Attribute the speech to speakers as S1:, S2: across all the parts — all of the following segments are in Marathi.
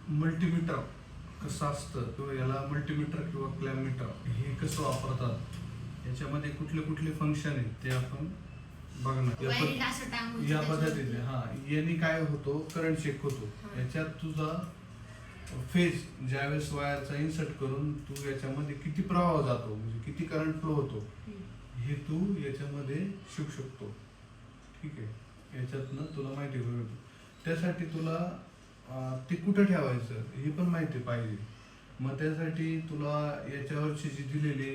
S1: मल्टीमीटर कसं असतं किंवा याला मल्टीमीटर किंवा क्लॅम्प मीटर हे कसं वापरतात, याच्यामध्ये कुठले कुठले फंक्शन आहेत ते आपण बघणार या पद्धतीने. याने काय होतो, करंट चेक होतो. याच्यात तुझा फेज ज्यावेळेस वायरचा इन्सर्ट करून तू याच्यामध्ये किती प्रवाह जातो, म्हणजे किती करंट फ्लो होतो हे तू याच्यामध्ये शिकू शकतो. ठीक आहे, याच्यातनं तुला माहिती होईल. त्यासाठी तुला ते कुठं ठेवायचं हे पण माहिती पाहिजे. मग त्यासाठी तुला याच्यावरची जी दिलेली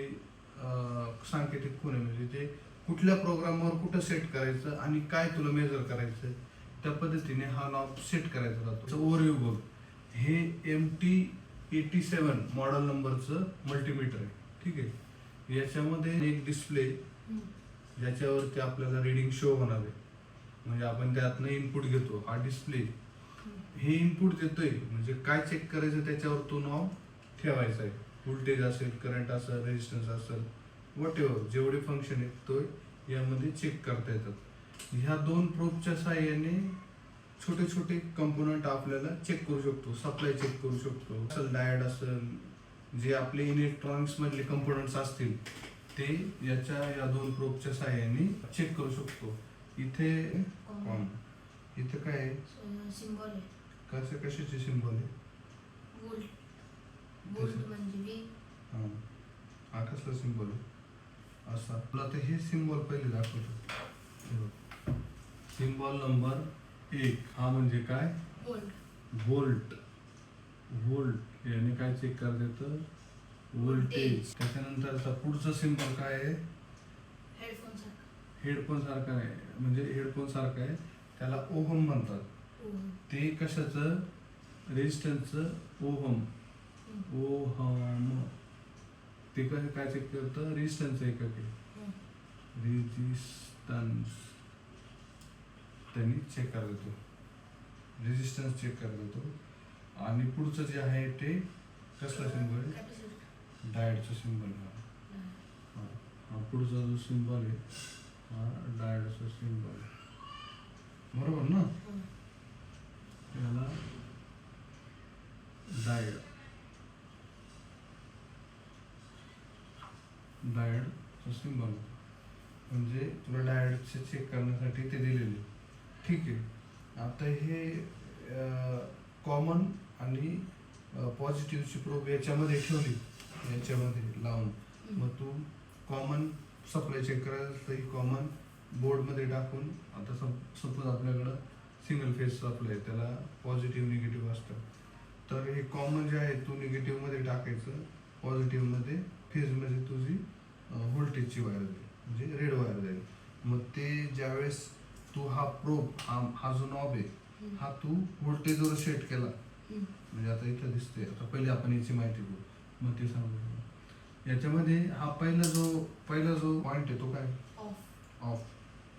S1: सांकेतिक खूण आहे, म्हणजे ते कुठल्या प्रोग्रामवर कुठं सेट करायचं आणि काय तुला मेजर करायचं, त्या पद्धतीने हा नॉब सेट करायचा जातो. ओव्हरव्ह्यू बघ, हे MT87 मॉडेल नंबरचं मल्टीमीटर आहे. ठीक आहे, याच्यामध्ये एक डिस्प्ले ज्याच्यावरती आपल्याला रिडिंग शो होणार आहे, म्हणजे आपण त्यातनं इनपुट घेतो. हा डिस्प्ले हे इनपुट देतोय, म्हणजे काय चेक करायचं त्याच्यावर तो नॉब ठेवायचा आहे. व्होल्टेज असेल, करंट असेल, रेजिस्टन्स असेल, वॉट एव्हर जेवढे फंक्शन आहेत तो यामध्ये चेक करता येतात. ह्या दोन प्रोबच्या साहाय्याने छोटे छोटे कंपोनंट आपल्याला चेक करू शकतो. सप्लाय चेक करू शकतो, असेल डायोड असेल, जे आपले इलेक्ट्रॉनिक्स मधले कंपोनंट्स असतील ते या दोन प्रोबच्या साहाय्याने चेक करू शकतो. इथे इथे काय आहे,
S2: सिंबल आहे.
S1: कशाचे सिंबल आहे,
S2: वोल्ट म्हणजे
S1: हा कसला सिंबल आहे असा. तुला तर हे सिंबल पहिले दाखवतो. सिंबल नंबर 1 हा म्हणजे काय, व्होल्ट. व्होल्ट याने काय चेक करता येतं, व्होल्टेज. त्याच्यानंतरचा पुढचा सिंबल काय आहे, हेडफोन सारखा आहे, म्हणजे हेडफोन सारखा आहे, त्याला ओहम म्हणतात. ते कशाचं, रेजिस्टन्सचं ओहम. ओहम ते काय चेक करतं, रेजिस्टन्सचं एकक आहे. रेजिस्टन्स त्यांनी चेक करत येतो, रेजिस्टन्स चेक करत येतो. आणि पुढचं जे आहे ते कसला सिंबल आहे, डायोडचं सिंबल. हा पुढचा जो सिंबल आहे हा डायोडचा सिंबल आहे, बरोबर ना. याला डायोडचा सिंबल म्हणजे तुला डायोडचे चेक करण्यासाठी ते दिलेले. ठीक आहे, आता हे कॉमन आणि पॉझिटिव्हची प्रोब याच्यामध्ये ठेवली, याच्यामध्ये लावून. मग तू कॉमन सप्लाय चेक करायला तरी कॉमन बोर्डमध्ये टाकून, आता सपोज आपल्याकडं सिंगल फेज सप्लाय, त्याला पॉझिटिव्ह निगेटिव्ह असतं, तर हे कॉमन जे आहे तू निगेटिव्हमध्ये टाकायचं, पॉझिटिव्हमध्ये फेजमध्ये तुझी व्होल्टेजची वायर जाईल, म्हणजे रेड वायर जाईल. मग ते ज्यावेळेस तू हा प्रोब हा जो नॉब आहे हा तू व्होल्टेजवर सेट केला, म्हणजे आता इथं दिसते. आता पहिले आपण याची माहिती घेऊ, मग ते सांगू. याच्यामध्ये हा पहिला जो पॉईंट आहे तो काय, ऑफ.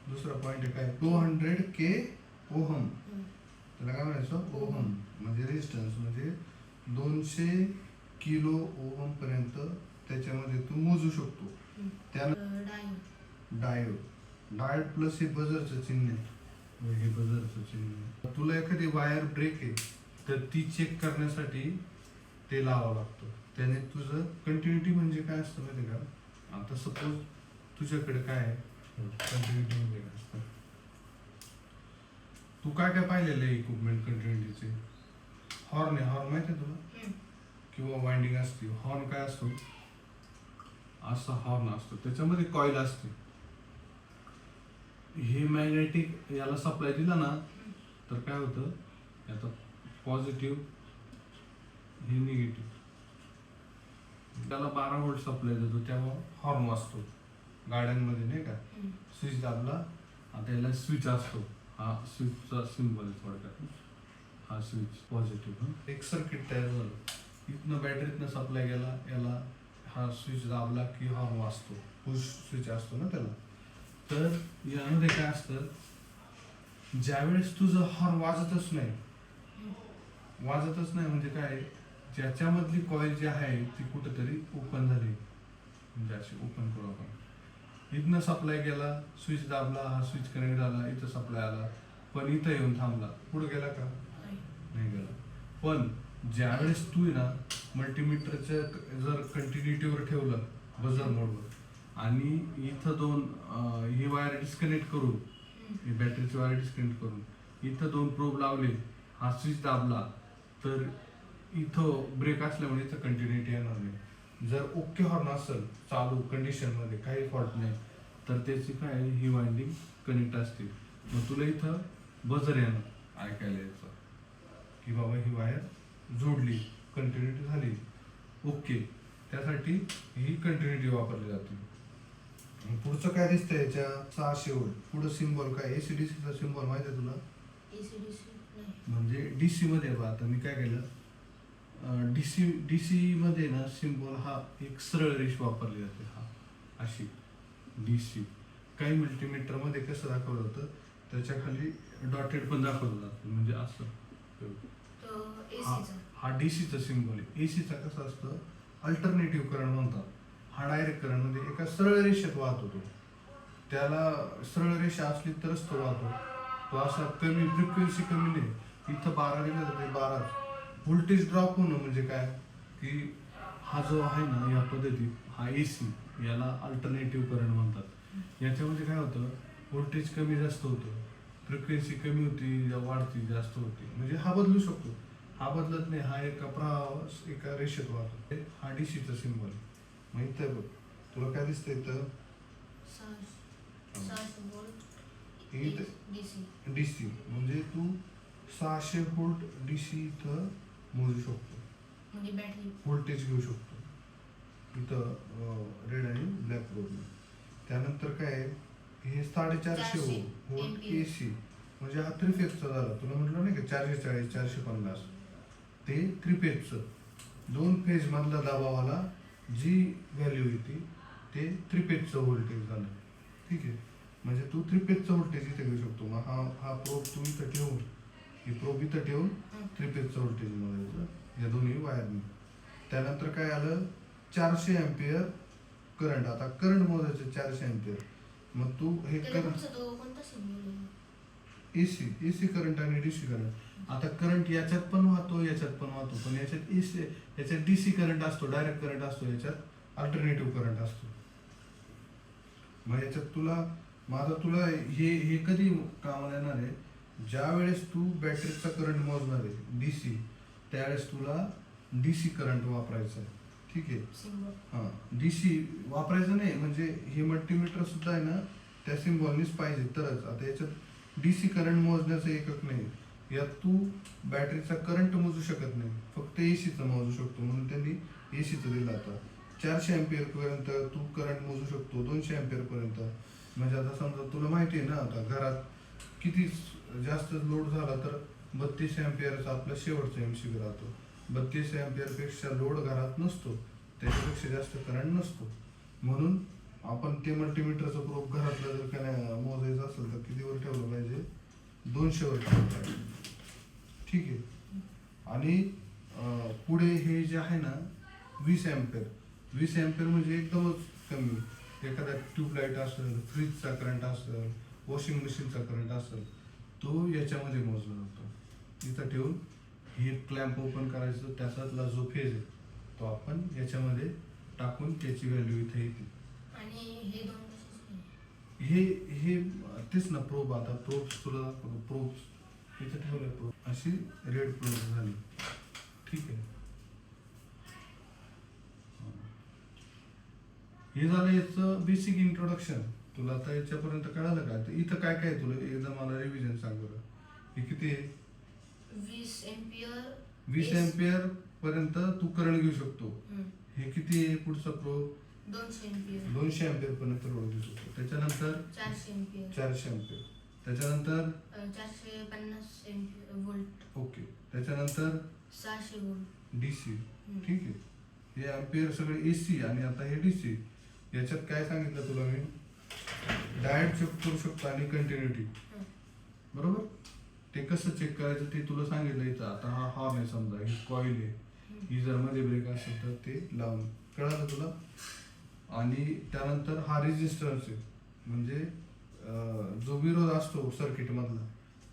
S1: दुसरा पॉईंट आहे काय, 200K ओहम. त्याला काय म्हणायचं, ओहम म्हणजे रेजिस्टन्स, म्हणजे 200 किलो ओहम पर्यंत त्याच्यामध्ये तू मोजू शकतो. त्यानंतर डायोड प्लस हे बझरचं चिन्ह आहे, हे बझरचं चिन्ह. तुला एखादी वायर ब्रेक आहे तर ती चेक करण्यासाठी ते लावावं लागतं. त्याने तुझं कंटिन्युटी म्हणजे काय असतं माहिती का. आता सपोज तुझ्याकडे काय आहे, कंटिन्युटी म्हणजे काय असतं, तू काय काय पाहिलेलं आहे इक्विपमेंट कंटिन्युटीचे. हॉर्न आहे, हॉर्न माहिती आहे तुला, किंवा वाइंडिंग असते. हॉर्न काय असतो, असा हॉर्न असतो, त्याच्यामध्ये कॉईल असते. हे मॅग्नेटिक याला सप्लाय दिला ना तर काय होतं, याचा पॉझिटिव्ह हे निगेटिव्ह, त्याला 12 व्होल्ट सप्लाय देतो, तेव्हा हॉर्न वाजतो गाड्यांमध्ये, नाही का. स्विच दाबला, आता याला स्विच असतो, हा स्विचचा सिंबल आहे थोडक्यात. हा स्विच पॉझिटिव्ह. एक सर्किट तयार झालं, इथनं बॅटरीतनं सप्लाय गेला याला, हा स्विच दाबला की हॉर्न वाजतो, पुश स्विच असतो ना त्याला. तर यामध्ये काय असतं, ज्यावेळेस तुझं हॉर्न वाजतच नाही म्हणजे काय, ज्याच्यामधली कॉईल जी आहे ती कुठेतरी ओपन झाली, म्हणजे अशी ओपन करू आपण. इथनं सप्लाय गेला, स्विच दाबला, हा स्विच कनेक्ट झाला, इथं सप्लाय आला, पण इथं येऊन थांबला, पुढे गेला का, नाही गेला. पण ज्यावेळेस तू आहे ना मल्टीमीटरच्या जर कंटिन्युटीवर ठेवलं बझर मोडवर आणि इथं दोन ही वायर डिस्कनेक्ट करून ही बॅटरीची वायर डिस्कनेक्ट करून इथं दोन प्रोब लावले, हा स्विच दाबला तर इथं ब्रेक असल्यामुळे इथं कंटिन्युटी येणार नाही. जर ओके हॉर्न असेल चालू कंडिशनमध्ये काही फॉल्ट नाही तर त्याची काय ही वाइंडिंग कनेक्ट असते. मग तुला इथं बझर येणार ऐकायला यायचं की बाबा ही वायर जोडली, कंटिन्युटी झाली, ओके. त्यासाठी ही कंटिन्युटी वापरली जाते. पुढचं काय दिसतंय याच्या 600 व्होल्ट. पुढं सिम्बॉल काय एसीडीसीचा सिम्बॉल माहिती आहे तुला?
S2: ACDC नाही.
S1: म्हणजे डीसी मध्ये बघा आता मी काय केलं डीसी मध्ये ना सिम्बॉल हा एक सरळ रेष वापरली जाते, हा अशी डीसी. काही मल्टीमीटर मध्ये कसं दाखवलं जातं त्याच्या खाली डॉटेड पण दाखवलं जातं म्हणजे असं.
S2: तो ACचा.
S1: हा डीसीचा सिम्बॉल आहे. एसीचा कसं असतं अल्टरनेटिव्ह करंट म्हणतात. हा डायरेक्ट करंट म्हणजे एका सरळ रेषेत वाहतो तो. त्याला सरळ रेषा असली तरच तो वाहतो. तो असा कमी फ्रिक्वेन्सी कमी नाही. इथं 12 दिलं तर ते 12. व्होल्टेज ड्रॉप होणं म्हणजे काय की हा जो आहे ना या पद्धतीत हा एसी, याला अल्टरनेटिव्ह करंट म्हणतात. याच्यामध्ये काय होतं व्होल्टेज कमी जास्त होतं, फ्रिक्वेन्सी कमी होती वाढती जास्त होती. म्हणजे हा बदलू शकतो, हा बदलत नाही. हा एका प्रवाह एका रेषेत वाहतो. हा डीसीचा सिम्बॉल आहे. मग इथं बघ तुला काय दिसतंय इथं
S2: 600 व्होल्ट DC.
S1: डीसी म्हणजे तू 600 व्होल्ट डीसी इथं मोजू शकतो,
S2: म्हणजे बॅटरी
S1: व्होल्टेज घेऊ शकतो इथं रेड आणि ब्लॅक प्रोबने. त्यानंतर काय आहे, हे 450 व्होल्ट एसी म्हणजे हा 3 फेजचा झाला. तुला म्हटलं नाही का 440 450 ते 3 फेजचं. 2 फेज मधला दबावाला जी व्हॅल्यू येते ते 3 फेजचं व्होल्टेज झालं. ठीक आहे, म्हणजे तू 3 फेजचं व्होल्टेज इथे घेऊ शकतो. मग हा प्रोब तू इथं ठेवून ही प्रोब इथं ठेवून 3 फेजचं व्होल्टेज मोजायचं या दोन्ही वायरने. त्यानंतर काय आलं 400 अँपिअर करंट. आता करंट मोजायचं 400 अँपिअर. मग तू हे करंट
S2: तो कोणता सिम्बॉल आहे?
S1: एसी करंट आणि डीसी करंट. आता करंट याच्यात पण वाहतो याच्यात पण वाहतो, पण याच्यात एसी याच्यात डीसी करंट असतो, डायरेक्ट करंट असतो, याच्यात अल्टरनेटिव्ह करंट असतो. मग याच्यात तुला हे कधी कामाला येणार आहे, ज्या वेळेस तू बॅटरीचा करंट मोजणार आहे डीसी, त्यावेळेस तुला डीसी करंट वापरायचा आहे. ठीक आहे,
S2: सिम्बॉल.
S1: हां डीसी वापरायचं नाही म्हणजे हे मल्टीमीटर सुद्धा आहे ना त्या सिम्बॉलनीच पाहिजे तरच. आता याच्यात डीसी करंट मोजण्याचं एकक नाही. यात तू बॅटरीचा करंट मोजू शकत नाही, फक्त एसीचं मोजू शकतो. म्हणून त्यांनी एसीचं दिलं. आता 400 अँपिअर पर्यंत तू करंट मोजू शकतो, 200 अँपिअर पर्यंत. म्हणजे आता समजा तुला माहिती आहे ना आता घरात किती जास्त लोड झाला तर 32 अँपिअरचा आपला शेवटचा MCB राहतो. 32 अँपिअरपेक्षा लोड घरात नसतो, त्याच्यापेक्षा जास्त करंट नसतो. म्हणून आपण ते मल्टीमीटरचं प्रोब घरातलं जर काय मोजायचं असेल तर कितीवर ठेवलं पाहिजे, 200 वर ठेवलं पाहिजे. ठीक आहे, आणि पुढे हे जे आहे ना 20 अँपिअर म्हणजे एकदमच कमी. एखादा ट्यूबलाईट असेल, फ्रीजचा करंट असेल, वॉशिंग मशीनचा करंट असेल, तो याच्यामध्ये मोजला जातो. इथं ठेवून हे क्लॅम्प ओपन करायचं, त्याच्यातला जो फेज आहे तो आपण याच्यामध्ये टाकून त्याची व्हॅल्यू इथे येते.
S2: आणि हे दोन कशाचे?
S1: हे तेच ना प्रोब. आता प्रोब्स तुला दाखवतो. प्रोब्स इथे ठेवले, प्रोब अशी रेड प्रोब झाली. ठीक आहे, हे झालं याचं बेसिक इंट्रोडक्शन. तुला आता याच्यापर्यंत कळालं का? तर इथं काय काय तुला एकदा मला रिव्हिजन सांग बरं. हे किती आहे?
S2: 20 अँपिअर.
S1: 20 अँपिअर पर्यंत तू करंट घेऊ शकतो.
S2: हम्म.
S1: हे किती आहे पुढचा प्रोब?
S2: 200 अँपिअर.
S1: 200 अँपिअर पर्यंत लोड घेऊ शकतो. त्याच्यानंतर
S2: 400 अँपिअर.
S1: 400 अँपिअर. त्याच्यानंतर
S2: 450 व्होल्ट.
S1: ओके. त्याच्यानंतर
S2: 600 व्होल्ट
S1: डीसी. ठीक आहे, हे अँपिअर सगळे एसी आणि आता हे डीसी. याच्यात काय सांगितलं तुला मी? डायरेक्ट चेक करू शकतो आणि कंटिन्युटी. बरोबर, ते कसं चेक करायचं ते तुला सांगितलं इथं. आता हा हॉर्न आहे समजा, ही कॉईल आहे, ही जर मध्ये ब्रेक असेल तर ते लावून. कळालं तुला? आणि त्यानंतर हा रेजिस्टन्स आहे, म्हणजे जो विरोध असतो सर्किट मधला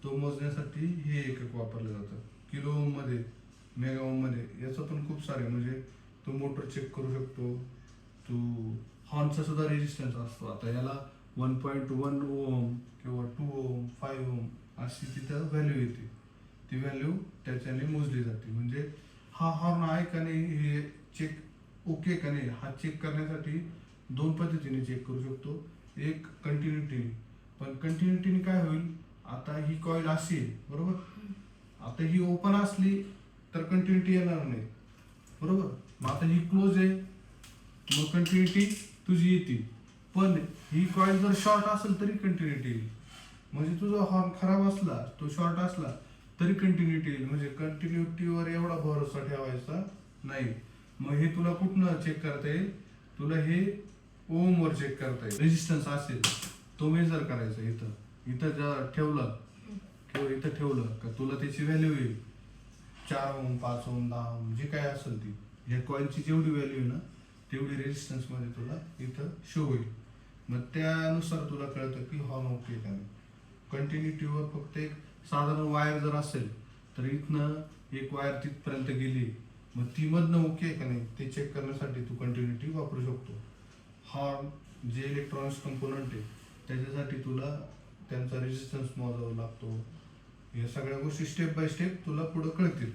S1: तो मोजण्यासाठी हे एकक वापरलं जातं. किलो ओम मध्ये मेगा ओम मध्ये याचं पण खूप सारे, म्हणजे तू मोटर चेक करू शकतो, तू हॉर्नचा सुद्धा रेजिस्टन्स असतो. आता याला 1.1 ओम किंवा 2 ओम 5 ओम अशी तिथं व्हॅल्यू येते. ती व्हॅल्यू त्याच्याने मोजली जाते. म्हणजे हा हॉर्न आहे का नाही हे चेक ओके का नाही हा चेक करण्यासाठी दोन पद्धतीने चेक करू शकतो. एक कंटिन्युटीने, पण कंटिन्युटीने काय होईल, आता ही कॉईल अशी आहे बरोबर, आता ही ओपन असली तर कंटिन्युटी येणार नाही बरोबर. मग आता ही क्लोज आहे मग कंटिन्युटी तुझी येते. पण ही कॉईल जर शॉर्ट असेल तरी कंटिन्युटी येईल. म्हणजे तुझा हॉर्न खराब असला, तो शॉर्ट असला तरी कंटिन्युटी येईल. म्हणजे कंटिन्युटीवर एवढा भरोसा ठेवायचा नाही. मग हे तुला कुठनं चेक करता येईल, तुला हे ओम वर चेक करता येईल. रेजिस्टन्स असेल तो मेजर करायचा. इथं जर ठेवलं किंवा इथं ठेवलं का तुला त्याची व्हॅल्यू येईल. 4 ओम 5 ओम 10 ओम जी काय असेल ती, या कॉईलची जेवढी व्हॅल्यू आहे ना तेवढी रेजिस्टन्स मध्ये तुला इथं शो होईल. मग त्यानुसार तुला कळतं की हॉर्न ओके का नाही. कंटिन्युटीवर फक्त एक साधारण वायर जर असेल तर इथनं एक वायर तिथपर्यंत गेली, मग ती मधनं ओके आहे का नाही ते चेक करण्यासाठी तू कंटिन्युटी वापरू शकतो. हॉर्न जे इलेक्ट्रॉनिक्स कंपोनंट आहे त्याच्यासाठी तुला त्यांचा रेजिस्टन्स मोजावा लागतो. या सगळ्या गोष्टी स्टेप बाय स्टेप तुला पुढं कळतील.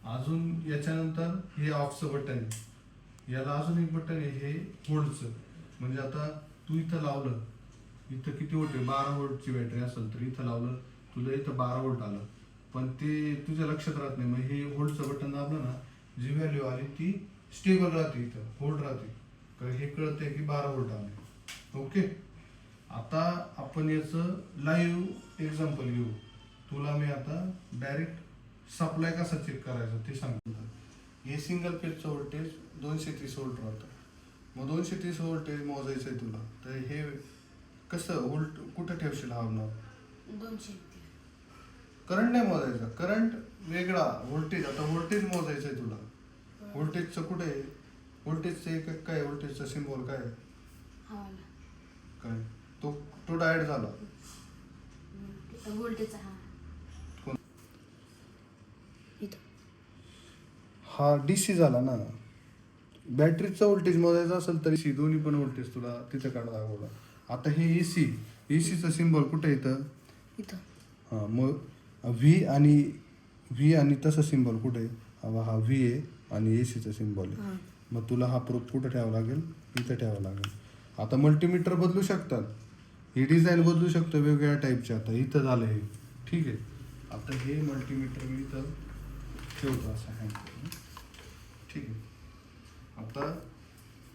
S1: अजून याच्यानंतर हे ऑफचं बटन आहे. याला अजून एक बटन आहे हे होल्डचं. म्हणजे आता तू इथं लावलं, इथं किती वोल्ट आहे 12 वोल्टची बॅटरी असेल तर इथं लावलं तुला इथं 12 वोल्ट आलं, पण ते तुझ्या लक्षात राहत नाही. मग हे होल्डचं बटन दाबलं ना, जी व्हॅल्यू आली ती स्टेबल राहते, इथं होल्ड राहते. तर हे कळतंय की 12 वोल्ट आले. ओके. आता आपण याचं लाईव्ह एक्झाम्पल घेऊ. तुला मी आता डायरेक्ट सप्लाय कसा चेक करायचा ते सांगतो. हे सिंगल फेजचं व्होल्टेज 230 वोल्ट राहतं. मग 230 व्होल्टेज मोजायचं आहे तुला, तर हे कसं व्होल्ट कुठं ठेवशील हॉर्नवर?
S2: 200.
S1: करंट नाही मोजायचा, करंट वेगळा, व्होल्टेज. आता व्होल्टेज मोजायचं आहे तुला. व्होल्टेजचं कुठे आहे? व्होल्टेजचं एकक काय? व्होल्टेजचा सिम्बॉल काय? काय तो डायरेक्ट झाला
S2: व्होल्टेजचा
S1: हा डीसी झाला ना. बॅटरीचं व्होल्टेज मोजायचं असेल तरी दोन्ही पण व्होल्टेज तुला तिथं काढा दाखवला. आता हे एसीचं सिम्बॉल कुठे येतं? हां, मग व्ही आणि तसं सिम्बॉल कुठे आहे? हा व्ही आहे आणि एसीचं सिम्बॉल आहे. मग तुला हा प्रूफ कुठं ठेवावा लागेल? इथं ठेवावा लागेल. आता मल्टीमीटर बदलू शकतात, ही डिझाईन बदलू शकतो वेगवेगळ्या टाईपच्या. आता इथं झालं हे ठीक आहे. आता हे मल्टीमीटर मी इथं ठेवतो असं हँग करून. ठीक आहे. आता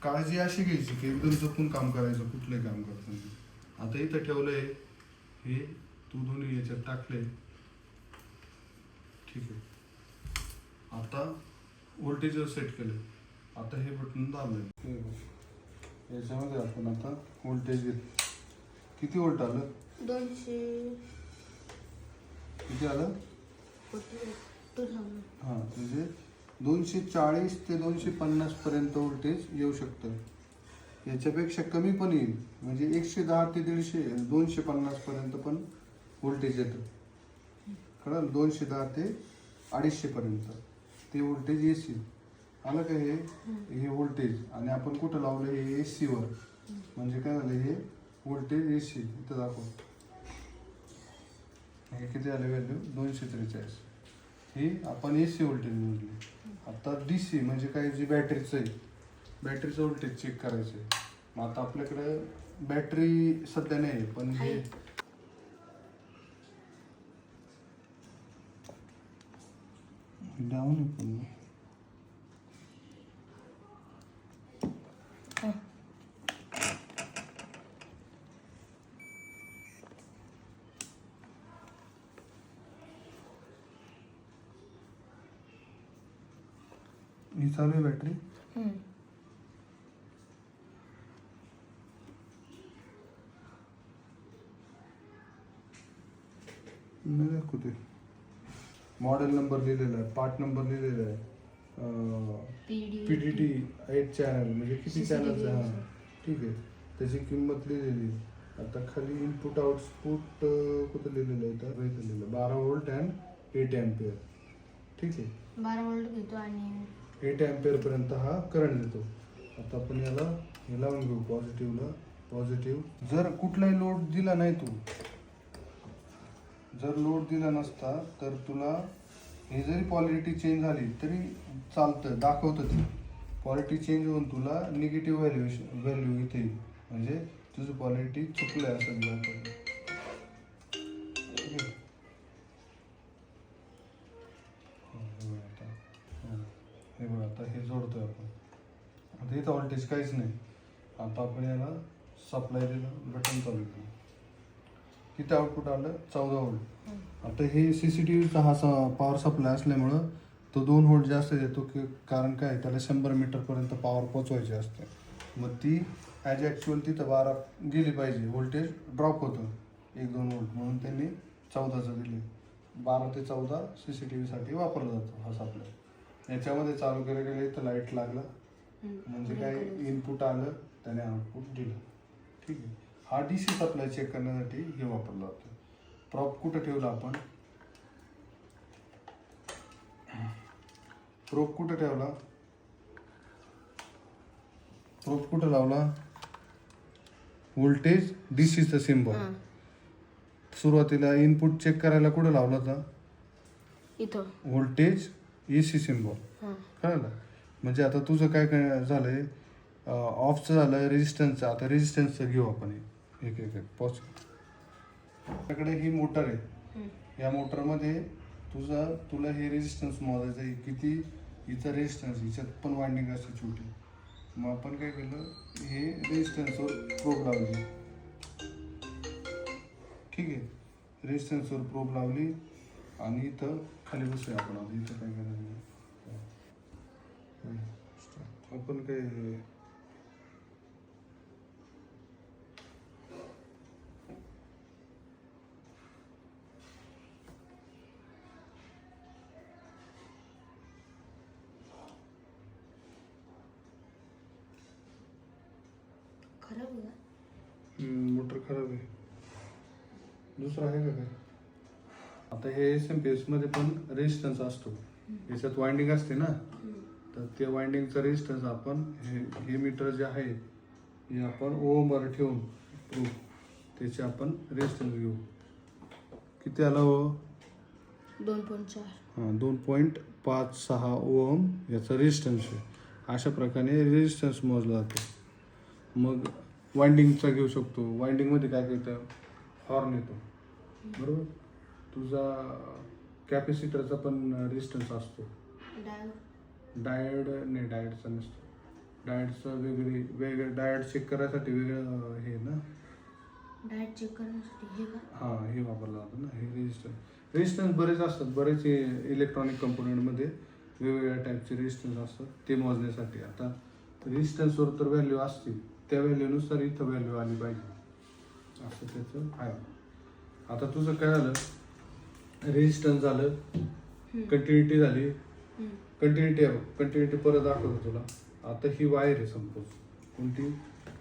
S1: काळजी अशी घ्यायची की एकदम जपून काम करायचं कुठलंही काम करताना. आता इथं ठेवलंय हे, तू दोन्ही याच्यात टाकले ठीक आहे. आता व्होल्टेजवर सेट केले. आता हे बटन दाबलंय, याच्यामध्ये आपण आता व्होल्टेज घेत. किती व्होल्ट आलं?
S2: 200.
S1: किती आलं? हां, म्हणजे 240 ते 250 पर्यंत व्होल्टेज येऊ शकतं. याच्यापेक्षा कमी पण येईल, म्हणजे 110 ते 150 250 पर्यंत पण व्होल्टेज येतं. कळलं? 210 ते 250 पर्यंत ते व्होल्टेज एसी आलं का? हे व्होल्टेज. आणि आपण कुठं लावलं? हे एसी वर. म्हणजे काय झालं? हे व्होल्टेज एसी इथं दाखव. हे किती आले व्हॅल्यू? 243. ही आपण एसी व्होल्टेज मोजली. आता डीसी म्हणजे काय? जी बॅटरीचं आहे, बॅटरीचं व्होल्टेज चेक करायचं आहे. मग आता आपल्याकडं बॅटरी सध्या नाही आहे, पण हे डाऊन आहे पण ही चालू आहे बॅटरी. नाही दाखवते. मॉडेल नंबर लिहिलेला आहे, पार्ट नंबर लिहिलेला आहे, PDT 8 चॅनल म्हणजे किती चॅनलचं आहे. हां ठीक आहे. त्याची किंमत लिहिलेली. आता खाली इनपुट आउटपुट कुठं लिहिलेलं आहे? तर इथं लिहिलं 12 वोल्ट अँड 8 एम्पियर. ठीक आहे.
S2: 12 वोल्ट घेतो आणि
S1: 8 अँपिअर पर्यंत हा करंट देतो. आता आपण याला हे लावून घेऊ पॉझिटिव्हला. पॉझिटिव्ह जर कुठलाही लोड दिला नाही तू, जर लोड दिला नसता तर तुला हे जरी पॉलॅरिटी चेंज झाली तरी चालतं, दाखवतं ती पॉलॅरिटी चेंज होऊन तुला निगेटिव्ह व्हॅल्यू इथे येईल. म्हणजे तुझं पॉलॅरिटी चुकलं आहे असं दाखवतं. ठीक आहे. हे बघा आता हे जोडतोय आपण. आता इथं व्होल्टेज काहीच नाही. आता आपण याला सप्लाय दिलं, बटन चालू केलं, किती आउटपुट आलं 14 व्होल्ट. आता हे CCTVचा हा पॉवर सप्लाय असल्यामुळं तो 2 व्होल्ट जास्त देतो की कारण काय त्याला 100 मीटरपर्यंत पॉवर पोचवायची असते. मग ती ॲज ॲक्च्युअल तिथं 12 गेली पाहिजे, व्होल्टेज ड्रॉप होतं 1-2 व्होल्ट, म्हणून त्यांनी 14चं दिले. 12 ते 14 CCTVसाठी वापरला जातो हा सप्लाय. याच्यामध्ये चालू केलं गेलं इथं लाईट लागला म्हणजे काय इनपुट आलं त्याने आउटपुट दिलं. ठीक आहे. हा DC सप्लाय चेक करण्यासाठी हे वापरलं जातं. प्रॉप कुठं ठेवला आपण, प्रोब कुठं ठेवला, प्रोब कुठं लावला, व्होल्टेज DCचं सिम्बॉल. सुरुवातीला इनपुट चेक करायला कुठं लावला होता,
S2: इथं
S1: व्होल्टेज AC सिम्बॉल. कळलं. म्हणजे आता तुझं काय काय झालंय, ऑफचं झालं रेजिस्टन्सचं. आता रेजिस्टन्सचं घेऊ आपण एक एक पॉच. आपल्याकडे ही मोटर आहे. या मोटरमध्ये तुला हे रेजिस्टन्स मोजायचं आहे किती, हिचा रेजिस्टन्स, हिच्यात पण वाइंडिंग असते छोटी. मग आपण काय केलं, हे रेजिस्टन्सवर प्रोब लावली. ठीक आहे. रेजिस्टन्सवर प्रोब लावली आणि इथं खाली बसूया आपण. आता इथं काय करायचं, आपण काय
S2: खराब होईल.
S1: मोटर खराब आहे. दुसरा आहे का काय. आता हे SMP मध्ये पण रेजिस्टन्स असतो, याच्यात वाइंडिंग असते ना, तर त्या वाइंडिंगचा रेजिस्टन्स आपण हे मीटर जे आहे हे आपण ओमवर ठेवून प्रूफ त्याचे आपण रेजिस्टन्स घेऊ. किती आला हो,
S2: 2.4.
S1: हां 2.56 ओम याचा रेजिस्टन्स आहे. अशा प्रकारे रेजिस्टन्स मोजला जातो. मग वाइंडिंगचा घेऊ शकतो. वाइंडिंगमध्ये काय येतं, हॉर्न येतो बरोबर. तुझा कॅपॅसिटरचा पण रेजिस्टन्स असतो. डायोड नाही, डायोडचा नसतो. डायोडचं वेगळे डायोड चेक करायसाठी वेगळं हे ना,
S2: डायोड चेक करण्यासाठी हे का.
S1: हां हे वापरलं जातं ना हे रेजिस्टन्स बरेच असतात. बरेच इलेक्ट्रॉनिक कंपोनंटमध्ये वेगवेगळ्या टाईपचे रेजिस्टन्स असतात ते मोजण्यासाठी. आता रेजिस्टन्सवर तर व्हॅल्यू असतील, त्या व्हॅल्यूनुसार इथं व्हॅल्यू आली पाहिजे असं त्याचं आहे. आता तुझं काय झालं, रेजिस्टन्स झालं, कंटिन्युटी झाली. कंटिन्युटी परत दाखवतो तुला. आता ही वायर आहे सपोज, कोणती,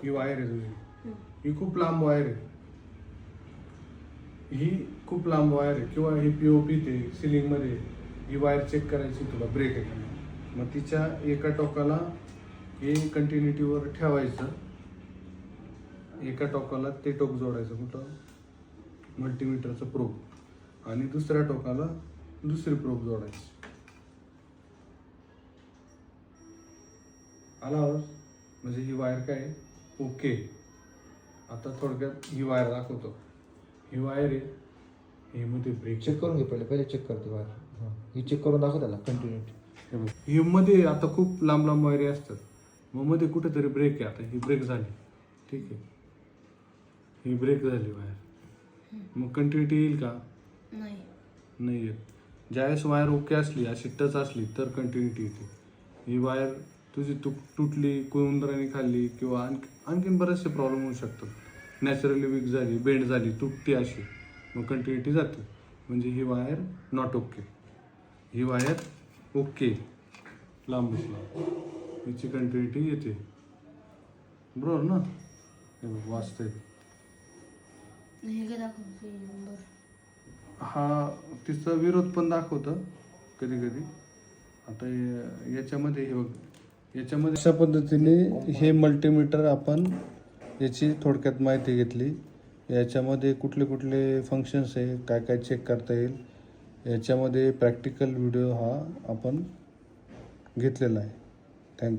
S1: ही वायर आहे तुझी, ही खूप लांब वायर आहे, ही खूप लांब वायर आहे, किंवा ही POP ते सिलिंगमध्ये ही वायर चेक करायची तुला, ब्रेक आहे का. मग तिच्या एका टोकाला हे कंटिन्युटीवर ठेवायचं, एका टोकाला ते टोक जोडायचं कुठं, मल्टीमीटरचं प्रोब, आणि दुसऱ्या टोकाला दुसरी प्रोब जोडायची. आला आवाज. म्हणजे ही वायर काय ओके. आता थोडक्यात ही वायर दाखवतो. ही वायर आहे, हे मध्ये ब्रेक
S3: चेक करून घे, पहिले चेक करते वायर. ही चेक करून दाखव त्याला कंटिन्युटी.
S1: ही मध्ये आता खूप लांब लांब वायरी असतात, मग मध्ये कुठेतरी ब्रेक आहे. आता ही ब्रेक झाली, ठीक आहे, ही ब्रेक झाली वायर. मग कंटिन्युटी येईल का, नाही येत. ज्यावेळेस वायर ओके असली, अशी टच असली तर कंटिन्युटी येते. ही वायर तुझी तुटली, कोंदराने खाल्ली, किंवा आणखीन बरेचसे प्रॉब्लेम होऊ शकतात. नॅचरली वीक झाली, बेंड झाली, तुटती अशी, मग कंटिन्युटी जाते. म्हणजे ही वायर नॉट ओके. ही वायर ओके, लांब बसला, हिची कंटिन्युटी येते बरोबर ना. वाचते हा तिचा विरोध पण दाखवतं कधी कधी. आता याच्यामध्ये हे बघ, याच्यामध्ये अशा पद्धतीने हे मल्टीमीटर आपण याची थोडक्यात माहिती घेतली. याच्यामध्ये कुठले कुठले फंक्शन्स आहे, काय काय चेक करता येईल, याच्यामध्ये प्रॅक्टिकल व्हिडिओ हा आपण घेतलेला आहे. थँक्यू.